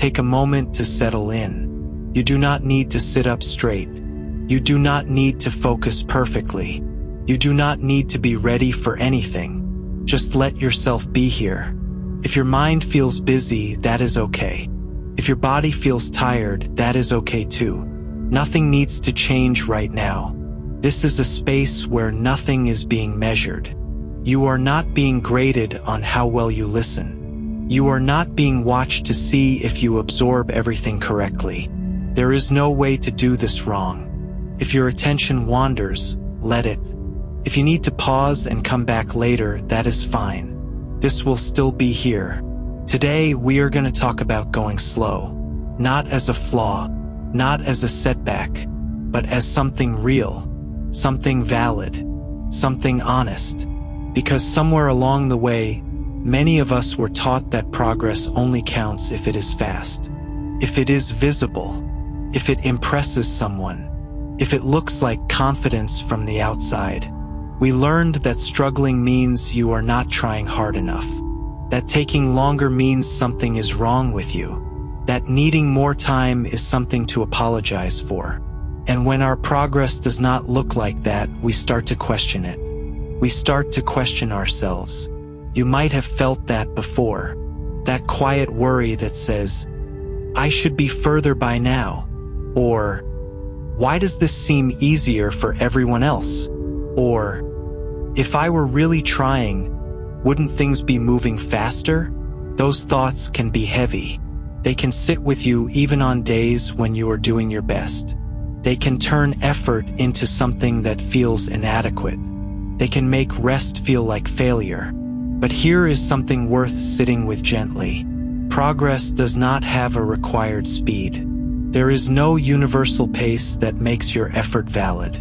take a moment to settle in. You do not need to sit up straight. You do not need to focus perfectly. You do not need to be ready for anything. Just let yourself be here. If your mind feels busy, that is okay. If your body feels tired, that is okay too. Nothing needs to change right now. This is a space where nothing is being measured. You are not being graded on how well you listen. You are not being watched to see if you absorb everything correctly. There is no way to do this wrong. If your attention wanders, let it. If you need to pause and come back later, that is fine. This will still be here. Today, we are going to talk about going slow. Not as a flaw, not as a setback, but as something real, something valid, something honest. Because somewhere along the way, many of us were taught that progress only counts if it is fast, if it is visible, if it impresses someone, if it looks like confidence from the outside. We learned that struggling means you are not trying hard enough, that taking longer means something is wrong with you, that needing more time is something to apologize for. And when our progress does not look like that, we start to question it. We start to question ourselves. You might have felt that before. That quiet worry that says, I should be further by now. Or, why does this seem easier for everyone else? Or, if I were really trying, wouldn't things be moving faster? Those thoughts can be heavy. They can sit with you even on days when you are doing your best. They can turn effort into something that feels inadequate. They can make rest feel like failure. But here is something worth sitting with gently. Progress does not have a required speed. There is no universal pace that makes your effort valid.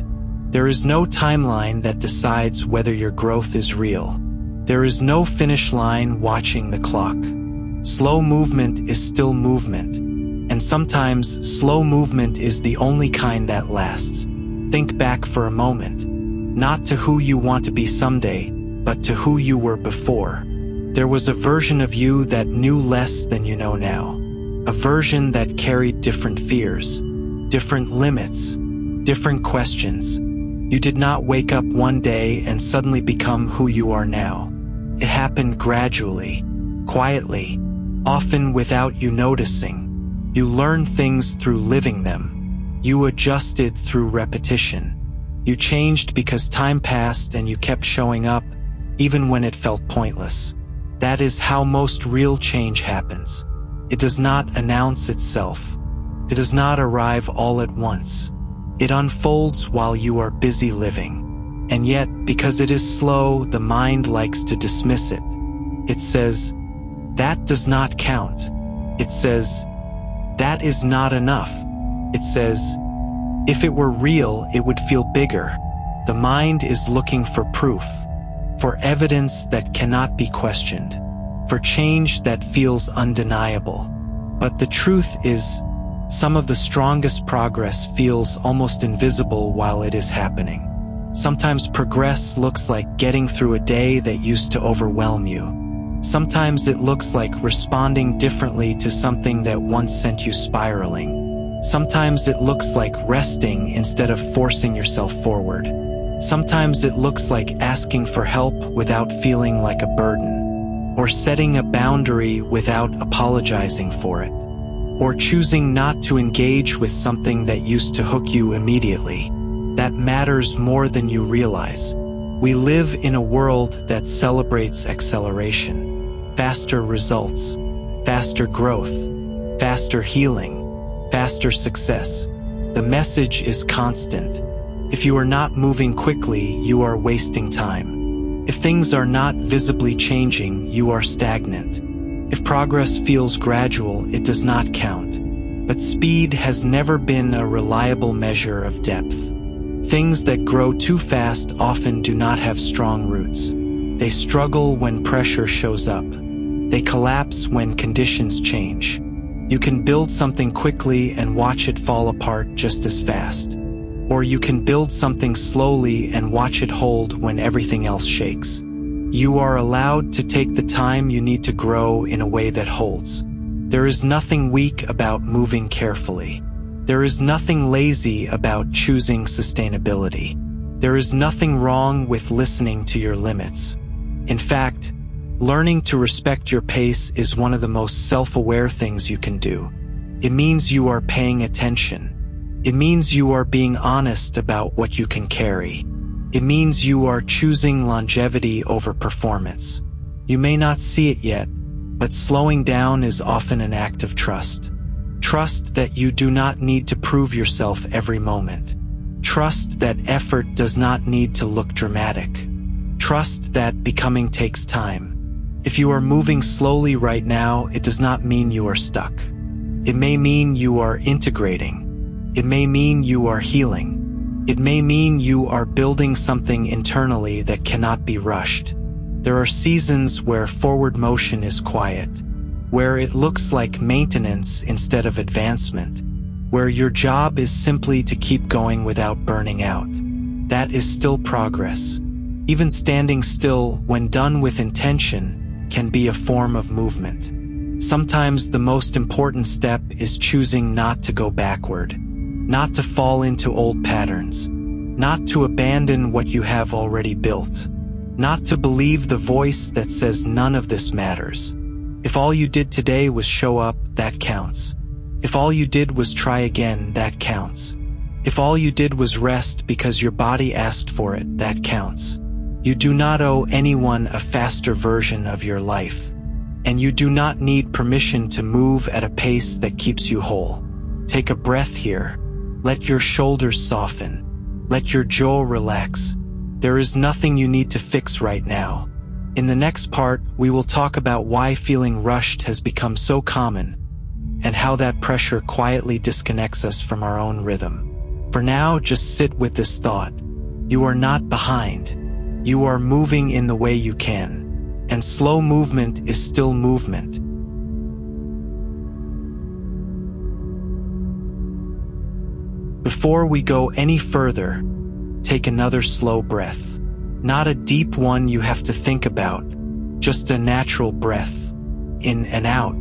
There is no timeline that decides whether your growth is real. There is no finish line watching the clock. Slow movement is still movement. And sometimes slow movement is the only kind that lasts. Think back for a moment. Not to who you want to be someday, but to who you were before. There was a version of you that knew less than you know now. A version that carried different fears, different limits, different questions. You did not wake up one day and suddenly become who you are now. It happened gradually, quietly, often without you noticing. You learned things through living them. You adjusted through repetition. You changed because time passed and you kept showing up, even when it felt pointless. That is how most real change happens. It does not announce itself. It does not arrive all at once. It unfolds while you are busy living. And yet, because it is slow, the mind likes to dismiss it. It says, that does not count. It says, that is not enough. It says, if it were real, it would feel bigger. The mind is looking for proof, for evidence that cannot be questioned, for change that feels undeniable. But the truth is, some of the strongest progress feels almost invisible while it is happening. Sometimes progress looks like getting through a day that used to overwhelm you. Sometimes it looks like responding differently to something that once sent you spiraling. Sometimes it looks like resting instead of forcing yourself forward. Sometimes it looks like asking for help without feeling like a burden, or setting a boundary without apologizing for it, or choosing not to engage with something that used to hook you immediately. That matters more than you realize. We live in a world that celebrates acceleration, faster results, faster growth, faster healing, faster success. The message is constant. If you are not moving quickly, you are wasting time. If things are not visibly changing, you are stagnant. If progress feels gradual, it does not count. But speed has never been a reliable measure of depth. Things that grow too fast often do not have strong roots. They struggle when pressure shows up. They collapse when conditions change. You can build something quickly and watch it fall apart just as fast. Or you can build something slowly and watch it hold when everything else shakes. You are allowed to take the time you need to grow in a way that holds. There is nothing weak about moving carefully. There is nothing lazy about choosing sustainability. There is nothing wrong with listening to your limits. In fact, learning to respect your pace is one of the most self-aware things you can do. It means you are paying attention. It means you are being honest about what you can carry. It means you are choosing longevity over performance. You may not see it yet, but slowing down is often an act of trust. Trust that you do not need to prove yourself every moment. Trust that effort does not need to look dramatic. Trust that becoming takes time. If you are moving slowly right now, it does not mean you are stuck. It may mean you are integrating. It may mean you are healing. It may mean you are building something internally that cannot be rushed. There are seasons where forward motion is quiet, where it looks like maintenance instead of advancement, where your job is simply to keep going without burning out. That is still progress. Even standing still, when done with intention, can be a form of movement. Sometimes the most important step is choosing not to go backward, not to fall into old patterns, not to abandon what you have already built, not to believe the voice that says none of this matters. If all you did today was show up, that counts. If all you did was try again, that counts. If all you did was rest because your body asked for it, that counts. You do not owe anyone a faster version of your life. And you do not need permission to move at a pace that keeps you whole. Take a breath here. Let your shoulders soften. Let your jaw relax. There is nothing you need to fix right now. In the next part, we will talk about why feeling rushed has become so common and how that pressure quietly disconnects us from our own rhythm. For now, just sit with this thought. You are not behind. You are moving in the way you can. And slow movement is still movement. Before we go any further, take another slow breath. Not a deep one you have to think about, just a natural breath, in and out.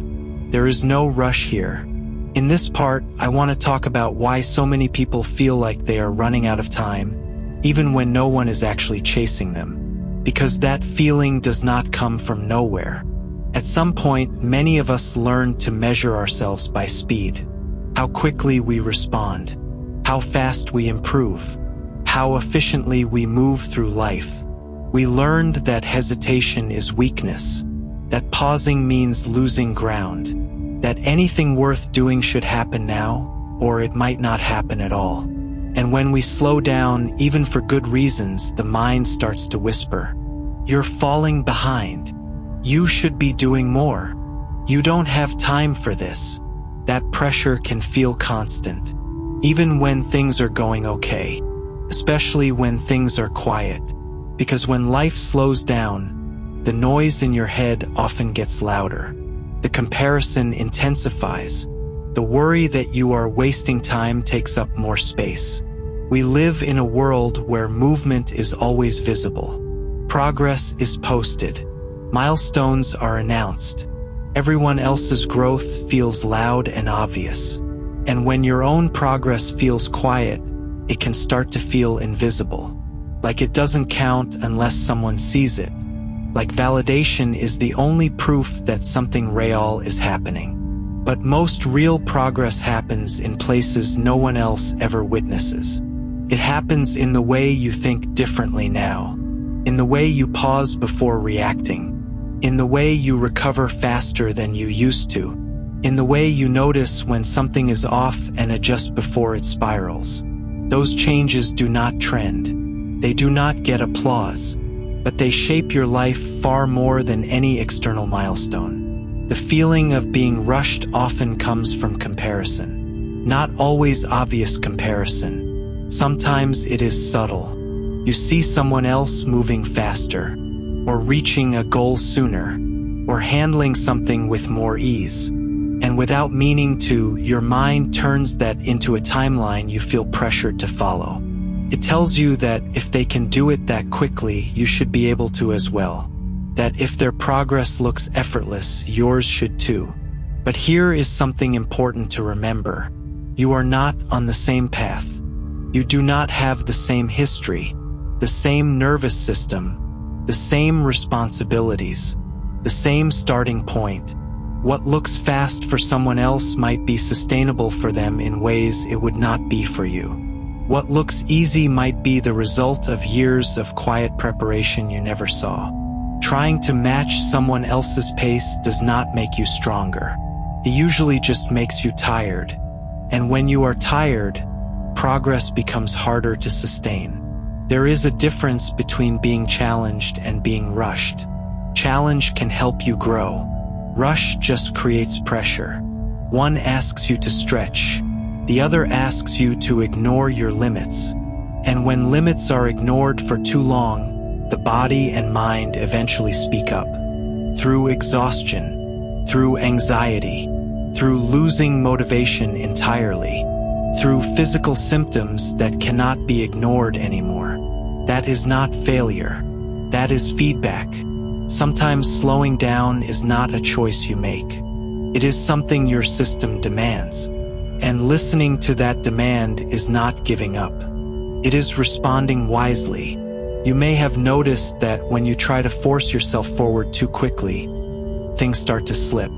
There is no rush here. In this part, I want to talk about why so many people feel like they are running out of time, even when no one is actually chasing them. Because that feeling does not come from nowhere. At some point, many of us learn to measure ourselves by speed. How quickly we respond. How fast we improve. How efficiently we move through life. We learned that hesitation is weakness, that pausing means losing ground, that anything worth doing should happen now, or it might not happen at all. And when we slow down, even for good reasons, the mind starts to whisper, "You're falling behind. You should be doing more. You don't have time for this." That pressure can feel constant, even when things are going okay. Especially when things are quiet, because when life slows down, the noise in your head often gets louder. The comparison intensifies. The worry that you are wasting time takes up more space. We live in a world where movement is always visible. Progress is posted. Milestones are announced. Everyone else's growth feels loud and obvious. And when your own progress feels quiet, it can start to feel invisible, like it doesn't count unless someone sees it, like validation is the only proof that something real is happening. But most real progress happens in places no one else ever witnesses. It happens in the way you think differently now, in the way you pause before reacting, in the way you recover faster than you used to, in the way you notice when something is off and adjust before it spirals. Those changes do not trend. They do not get applause, but they shape your life far more than any external milestone. The feeling of being rushed often comes from comparison. Not always obvious comparison. Sometimes it is subtle. You see someone else moving faster, or reaching a goal sooner, or handling something with more ease. And without meaning to, your mind turns that into a timeline you feel pressured to follow. It tells you that if they can do it that quickly, you should be able to as well. That if their progress looks effortless, yours should too. But here is something important to remember. You are not on the same path. You do not have the same history, the same nervous system, the same responsibilities, the same starting point. What looks fast for someone else might be sustainable for them in ways it would not be for you. What looks easy might be the result of years of quiet preparation you never saw. Trying to match someone else's pace does not make you stronger. It usually just makes you tired. And when you are tired, progress becomes harder to sustain. There is a difference between being challenged and being rushed. Challenge can help you grow. Rush just creates pressure. One asks you to stretch. The other asks you to ignore your limits. And when limits are ignored for too long, the body and mind eventually speak up. Through exhaustion, through anxiety, through losing motivation entirely, through physical symptoms that cannot be ignored anymore. That is not failure. That is feedback. Sometimes slowing down is not a choice you make. It is something your system demands. And listening to that demand is not giving up. It is responding wisely. You may have noticed that when you try to force yourself forward too quickly, things start to slip.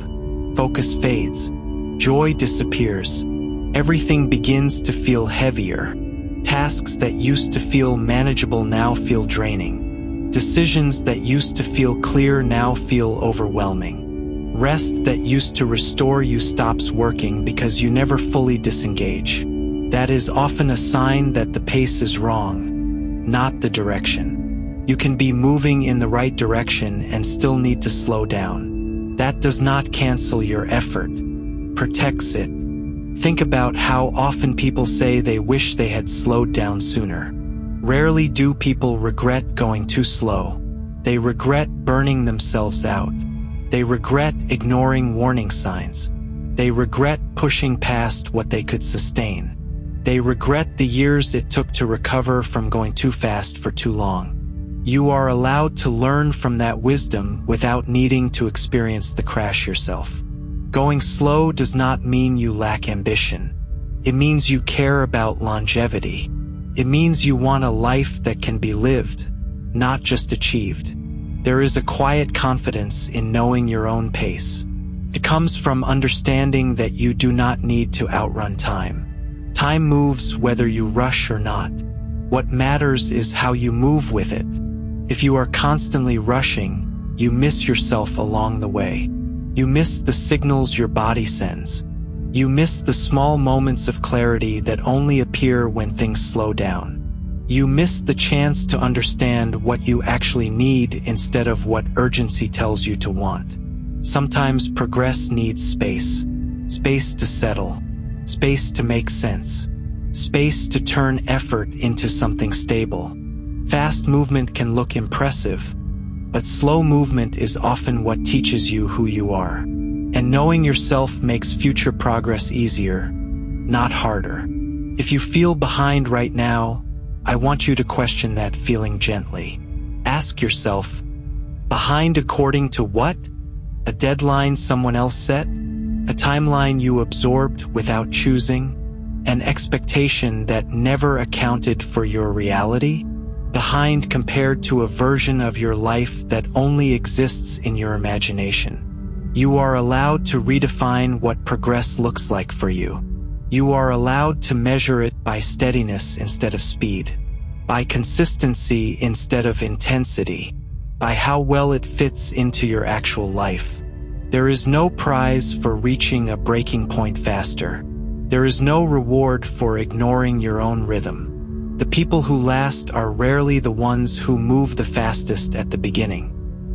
Focus fades. Joy disappears. Everything begins to feel heavier. Tasks that used to feel manageable now feel draining. Decisions that used to feel clear now feel overwhelming. Rest that used to restore you stops working because you never fully disengage. That is often a sign that the pace is wrong, not the direction. You can be moving in the right direction and still need to slow down. That does not cancel your effort, protects it. Think about how often people say they wish they had slowed down sooner. Rarely do people regret going too slow. They regret burning themselves out. They regret ignoring warning signs. They regret pushing past what they could sustain. They regret the years it took to recover from going too fast for too long. You are allowed to learn from that wisdom without needing to experience the crash yourself. Going slow does not mean you lack ambition. It means you care about longevity. It means you want a life that can be lived, not just achieved. There is a quiet confidence in knowing your own pace. It comes from understanding that you do not need to outrun time. Time moves whether you rush or not. What matters is how you move with it. If you are constantly rushing, you miss yourself along the way. You miss the signals your body sends. You miss the small moments of clarity that only appear when things slow down. You miss the chance to understand what you actually need instead of what urgency tells you to want. Sometimes progress needs space. Space to settle. Space to make sense. Space to turn effort into something stable. Fast movement can look impressive, but slow movement is often what teaches you who you are. And knowing yourself makes future progress easier, not harder. If you feel behind right now, I want you to question that feeling gently. Ask yourself, behind according to what? A deadline someone else set? A timeline you absorbed without choosing? An expectation that never accounted for your reality? Behind compared to a version of your life that only exists in your imagination. You are allowed to redefine what progress looks like for you. You are allowed to measure it by steadiness instead of speed, by consistency instead of intensity, by how well it fits into your actual life. There is no prize for reaching a breaking point faster. There is no reward for ignoring your own rhythm. The people who last are rarely the ones who move the fastest at the beginning.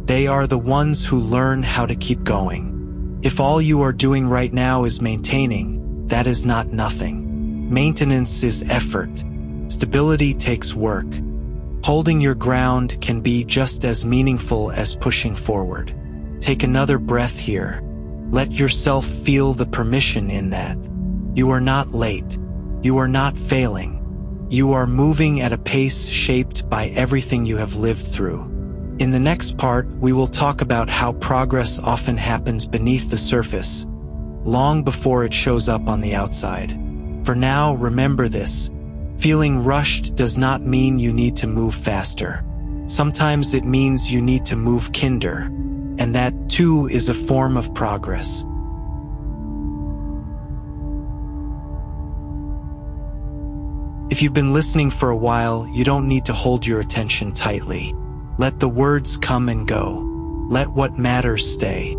They are the ones who learn how to keep going. If all you are doing right now is maintaining, that is not nothing. Maintenance is effort. Stability takes work. Holding your ground can be just as meaningful as pushing forward. Take another breath here. Let yourself feel the permission in that. You are not late. You are not failing. You are moving at a pace shaped by everything you have lived through. In the next part, we will talk about how progress often happens beneath the surface, long before it shows up on the outside. For now, remember this. Feeling rushed does not mean you need to move faster. Sometimes it means you need to move kinder, and that too is a form of progress. If you've been listening for a while, you don't need to hold your attention tightly. Let the words come and go. Let what matters stay.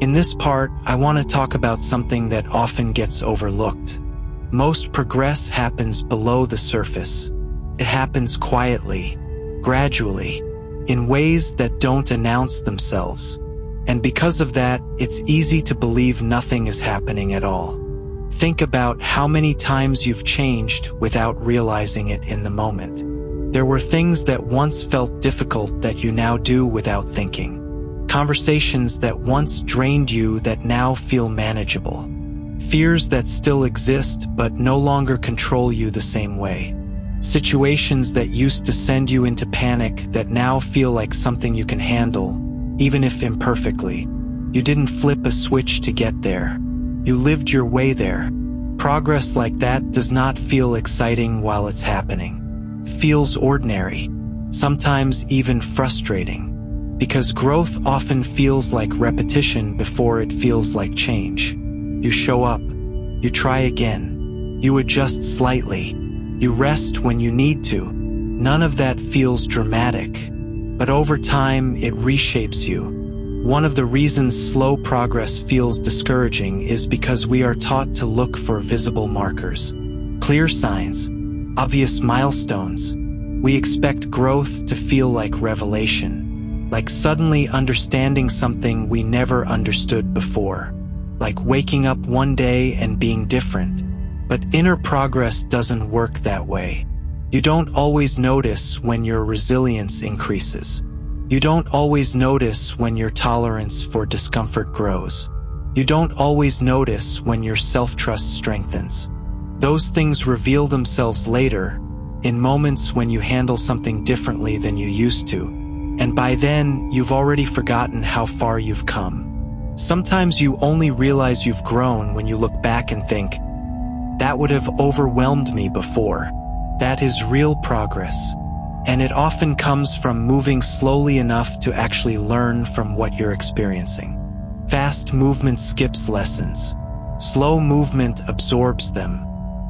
In this part, I want to talk about something that often gets overlooked. Most progress happens below the surface. It happens quietly, gradually, in ways that don't announce themselves. And because of that, it's easy to believe nothing is happening at all. Think about how many times you've changed without realizing it in the moment. There were things that once felt difficult that you now do without thinking. Conversations that once drained you that now feel manageable. Fears that still exist but no longer control you the same way. Situations that used to send you into panic that now feel like something you can handle, even if imperfectly. You didn't flip a switch to get there. You lived your way there. Progress like that does not feel exciting while it's happening. It feels ordinary, sometimes even frustrating. Because growth often feels like repetition before it feels like change. You show up, you try again, you adjust slightly, you rest when you need to. None of that feels dramatic, but over time it reshapes you. One of the reasons slow progress feels discouraging is because we are taught to look for visible markers, clear signs, obvious milestones. We expect growth to feel like revelation, like suddenly understanding something we never understood before, like waking up one day and being different. But inner progress doesn't work that way. You don't always notice when your resilience increases. You don't always notice when your tolerance for discomfort grows. You don't always notice when your self-trust strengthens. Those things reveal themselves later, in moments when you handle something differently than you used to. And by then, you've already forgotten how far you've come. Sometimes you only realize you've grown when you look back and think, that would have overwhelmed me before. That is real progress. And it often comes from moving slowly enough to actually learn from what you're experiencing. Fast movement skips lessons. Slow movement absorbs them.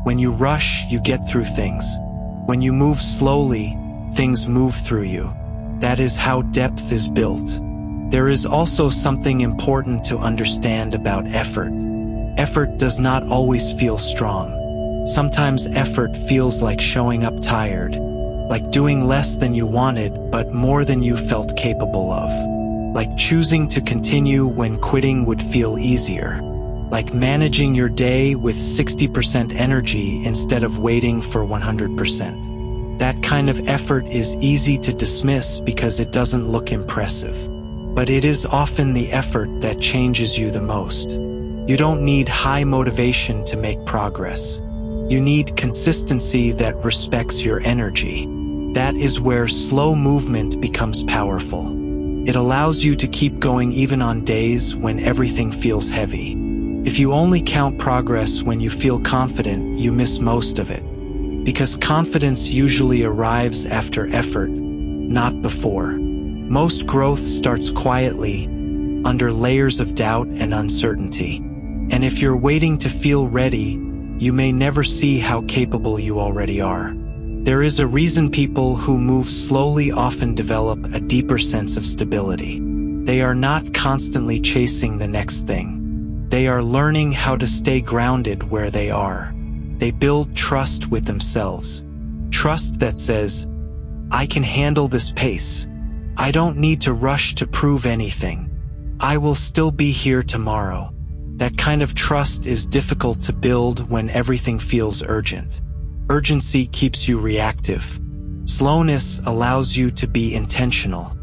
When you rush, you get through things. When you move slowly, things move through you. That is how depth is built. There is also something important to understand about effort. Effort does not always feel strong. Sometimes effort feels like showing up tired, like doing less than you wanted but more than you felt capable of, like choosing to continue when quitting would feel easier, like managing your day with 60% energy instead of waiting for 100%. That kind of effort is easy to dismiss because it doesn't look impressive, but it is often the effort that changes you the most. You don't need high motivation to make progress. You need consistency that respects your energy. That is where slow movement becomes powerful. It allows you to keep going even on days when everything feels heavy. If you only count progress when you feel confident, you miss most of it. Because confidence usually arrives after effort, not before. Most growth starts quietly, under layers of doubt and uncertainty. And if you're waiting to feel ready, you may never see how capable you already are. There is a reason people who move slowly often develop a deeper sense of stability. They are not constantly chasing the next thing. They are learning how to stay grounded where they are. They build trust with themselves. Trust that says, I can handle this pace. I don't need to rush to prove anything. I will still be here tomorrow. That kind of trust is difficult to build when everything feels urgent. Urgency keeps you reactive. Slowness allows you to be intentional.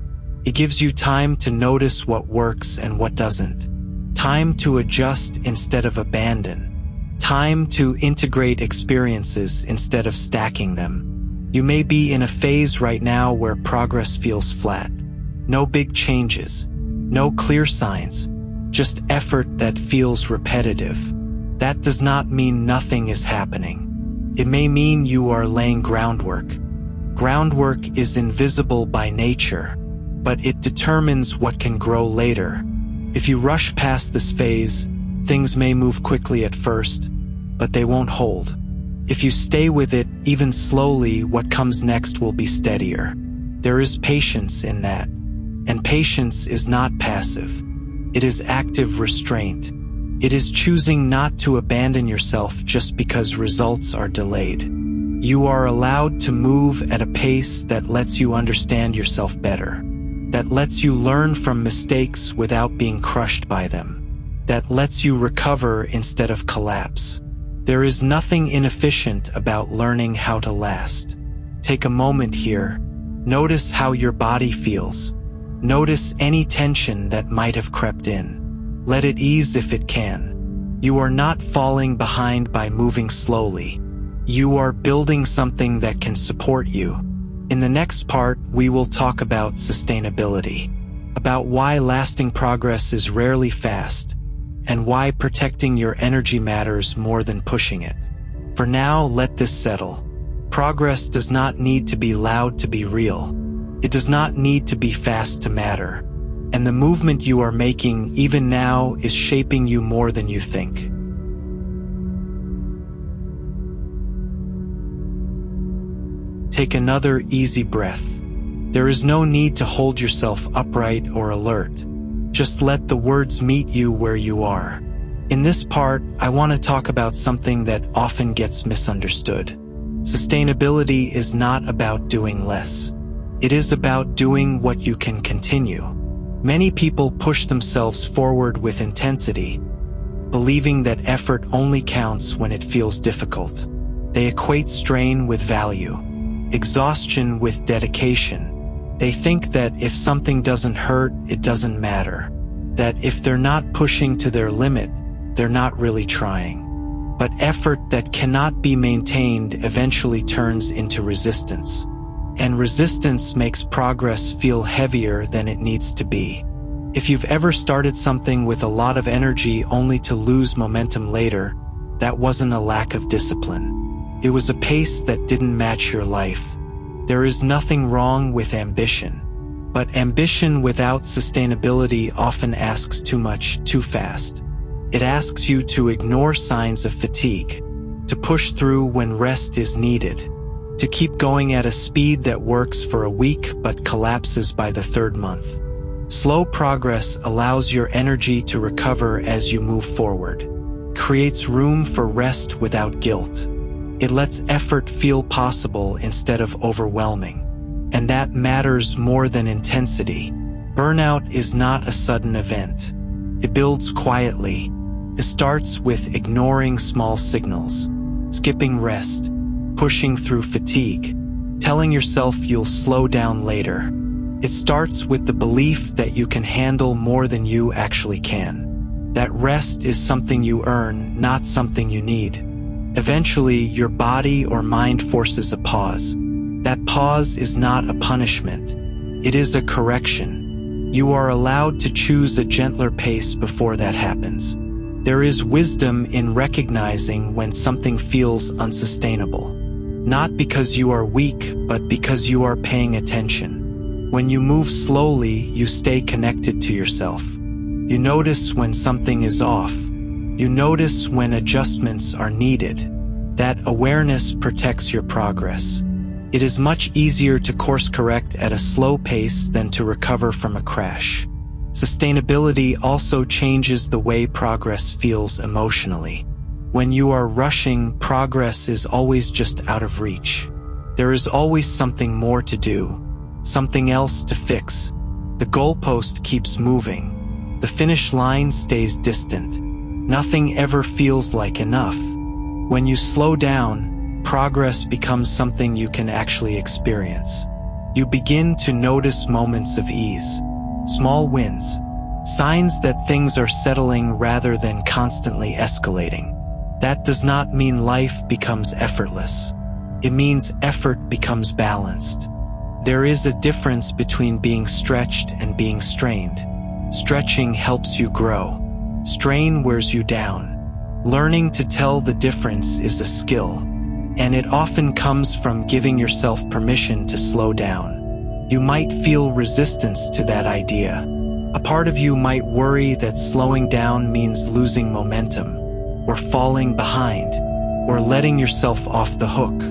It gives you time to notice what works and what doesn't. Time to adjust instead of abandon. Time to integrate experiences instead of stacking them. You may be in a phase right now where progress feels flat. No big changes. No clear signs. just effort that feels repetitive. That does not mean nothing is happening. It may mean you are laying groundwork. Groundwork is invisible by nature, but it determines what can grow later. If you rush past this phase, things may move quickly at first, but they won't hold. If you stay with it, even slowly, what comes next will be steadier. There is patience in that, and patience is not passive. It is active restraint. It is choosing not to abandon yourself just because results are delayed. You are allowed to move at a pace that lets you understand yourself better, that lets you learn from mistakes without being crushed by them, that lets you recover instead of collapse. There is nothing inefficient about learning how to last. Take a moment here. Notice how your body feels. Notice any tension that might have crept in. Let it ease if it can. You are not falling behind by moving slowly. You are building something that can support you. In the next part, we will talk about sustainability, about why lasting progress is rarely fast, and why protecting your energy matters more than pushing it. For now, let this settle. Progress does not need to be loud to be real. It does not need to be fast to matter. And the movement you are making even now is shaping you more than you think. Take another easy breath. There is no need to hold yourself upright or alert. Just let the words meet you where you are. In this part, I want to talk about something that often gets misunderstood. Sustainability is not about doing less. It is about doing what you can continue. Many people push themselves forward with intensity, believing that effort only counts when it feels difficult. They equate strain with value, exhaustion with dedication. They think that if something doesn't hurt, it doesn't matter. That if they're not pushing to their limit, they're not really trying. But effort that cannot be maintained eventually turns into resistance. And resistance makes progress feel heavier than it needs to be. If you've ever started something with a lot of energy only to lose momentum later, that wasn't a lack of discipline. It was a pace that didn't match your life. There is nothing wrong with ambition, but ambition without sustainability often asks too much, too fast. It asks you to ignore signs of fatigue, to push through when rest is needed, to keep going at a speed that works for a week but collapses by the third month. Slow progress allows your energy to recover as you move forward, creates room for rest without guilt. It lets effort feel possible instead of overwhelming. And that matters more than intensity. Burnout is not a sudden event. It builds quietly. It starts with ignoring small signals, skipping rest, pushing through fatigue, telling yourself you'll slow down later. It starts with the belief that you can handle more than you actually can. That rest is something you earn, not something you need. Eventually, your body or mind forces a pause. That pause is not a punishment. It is a correction. You are allowed to choose a gentler pace before that happens. There is wisdom in recognizing when something feels unsustainable. Not because you are weak, but because you are paying attention. When you move slowly, you stay connected to yourself. You notice when something is off. You notice when adjustments are needed. That awareness protects your progress. It is much easier to course correct at a slow pace than to recover from a crash. Sustainability also changes the way progress feels emotionally. When you are rushing, progress is always just out of reach. There is always something more to do, something else to fix. The goalpost keeps moving. The finish line stays distant. Nothing ever feels like enough. When you slow down, progress becomes something you can actually experience. You begin to notice moments of ease, small wins, signs that things are settling rather than constantly escalating. That does not mean life becomes effortless. It means effort becomes balanced. There is a difference between being stretched and being strained. Stretching helps you grow. Strain wears you down. Learning to tell the difference is a skill, and it often comes from giving yourself permission to slow down. You might feel resistance to that idea. A part of you might worry that slowing down means losing momentum, or falling behind, or letting yourself off the hook.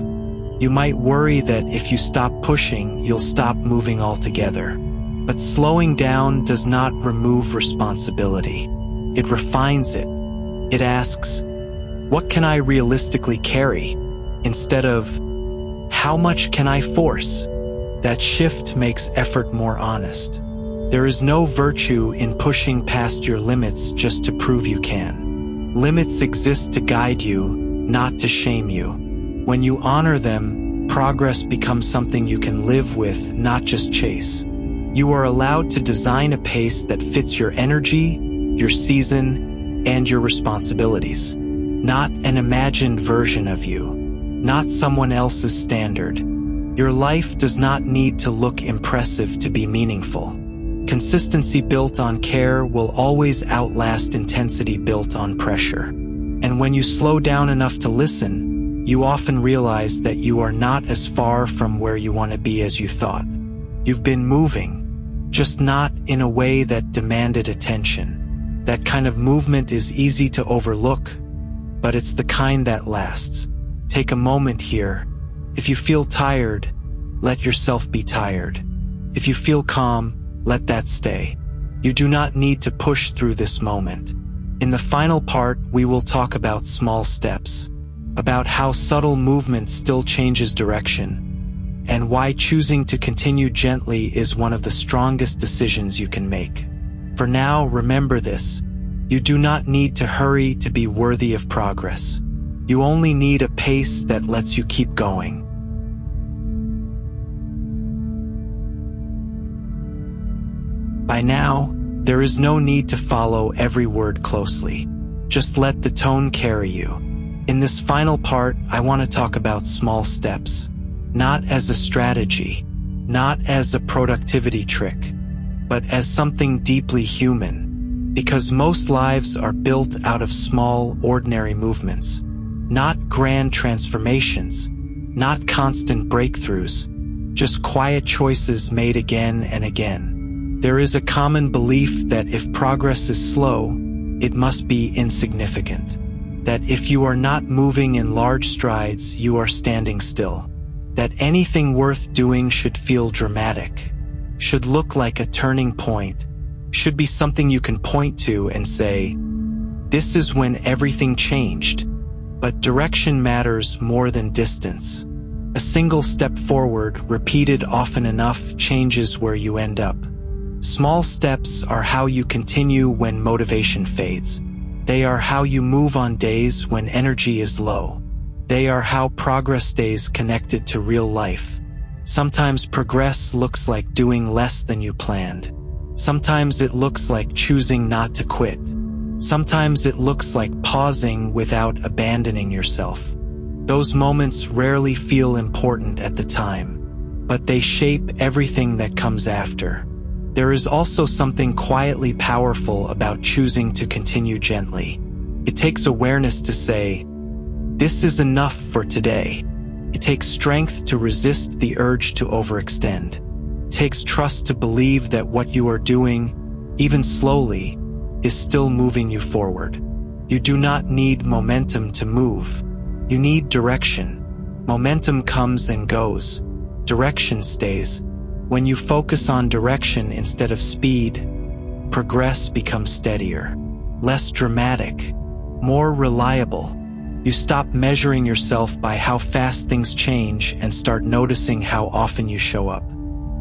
You might worry that if you stop pushing, you'll stop moving altogether. But slowing down does not remove responsibility. It refines it. It asks, what can I realistically carry? Instead of, how much can I force? That shift makes effort more honest. There is no virtue in pushing past your limits just to prove you can. Limits exist to guide you, not to shame you. When you honor them, progress becomes something you can live with, not just chase. You are allowed to design a pace that fits your energy, your season, and your responsibilities. Not an imagined version of you. Not someone else's standard. Your life does not need to look impressive to be meaningful. Consistency built on care will always outlast intensity built on pressure. And when you slow down enough to listen, you often realize that you are not as far from where you want to be as you thought. You've been moving, just not in a way that demanded attention. That kind of movement is easy to overlook, but it's the kind that lasts. Take a moment here. If you feel tired, let yourself be tired. If you feel calm, let that stay. You do not need to push through this moment. In the final part, we will talk about small steps, about how subtle movement still changes direction, and why choosing to continue gently is one of the strongest decisions you can make. For now, remember this. You do not need to hurry to be worthy of progress. You only need a pace that lets you keep going. By now, there is no need to follow every word closely. Just let the tone carry you. In this final part, I want to talk about small steps, not as a strategy, not as a productivity trick, but as something deeply human, because most lives are built out of small, ordinary movements, not grand transformations, not constant breakthroughs, just quiet choices made again and again. There is a common belief that if progress is slow, it must be insignificant. That if you are not moving in large strides, you are standing still. That anything worth doing should feel dramatic, should look like a turning point, should be something you can point to and say, this is when everything changed. But direction matters more than distance. A single step forward, repeated often enough, changes where you end up. Small steps are how you continue when motivation fades. They are how you move on days when energy is low. They are how progress stays connected to real life. Sometimes progress looks like doing less than you planned. Sometimes it looks like choosing not to quit. Sometimes it looks like pausing without abandoning yourself. Those moments rarely feel important at the time, but they shape everything that comes after. There is also something quietly powerful about choosing to continue gently. It takes awareness to say, this is enough for today. It takes strength to resist the urge to overextend. It takes trust to believe that what you are doing, even slowly, is still moving you forward. You do not need momentum to move. You need direction. Momentum comes and goes. Direction stays. When you focus on direction instead of speed, progress becomes steadier, less dramatic, more reliable. You stop measuring yourself by how fast things change and start noticing how often you show up.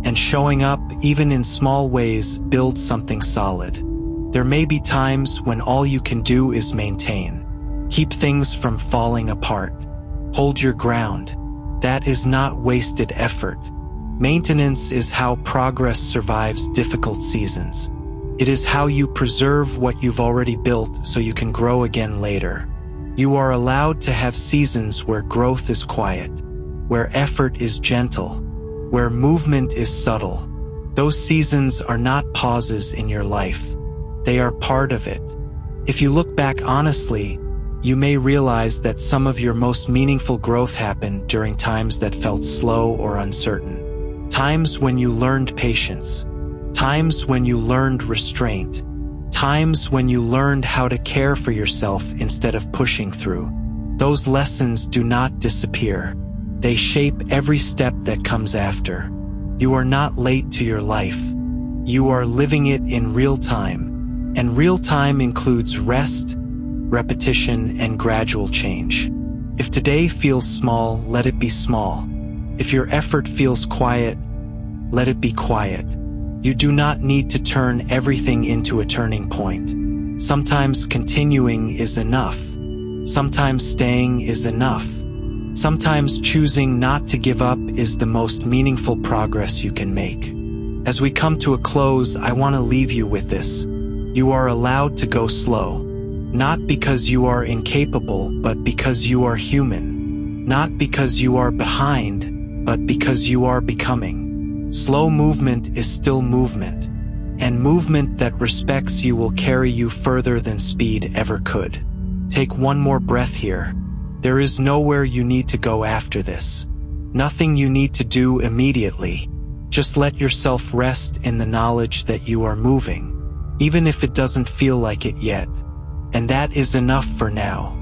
And showing up, even in small ways, builds something solid. There may be times when all you can do is maintain. Keep things from falling apart. Hold your ground. That is not wasted effort. Maintenance is how progress survives difficult seasons. It is how you preserve what you've already built so you can grow again later. You are allowed to have seasons where growth is quiet, where effort is gentle, where movement is subtle. Those seasons are not pauses in your life. They are part of it. If you look back honestly, you may realize that some of your most meaningful growth happened during times that felt slow or uncertain. Times when you learned patience. Times when you learned restraint. Times when you learned how to care for yourself instead of pushing through. Those lessons do not disappear. They shape every step that comes after. You are not late to your life. You are living it in real time. And real time includes rest, repetition, and gradual change. If today feels small, let it be small. If your effort feels quiet, let it be quiet. You do not need to turn everything into a turning point. Sometimes continuing is enough. Sometimes staying is enough. Sometimes choosing not to give up is the most meaningful progress you can make. As we come to a close, I want to leave you with this. You are allowed to go slow. Not because you are incapable, but because you are human. Not because you are behind, but because you are becoming. Slow movement is still movement, and movement that respects you will carry you further than speed ever could. Take one more breath here. There is nowhere you need to go after this. Nothing you need to do immediately. Just let yourself rest in the knowledge that you are moving, even if it doesn't feel like it yet. And that is enough for now.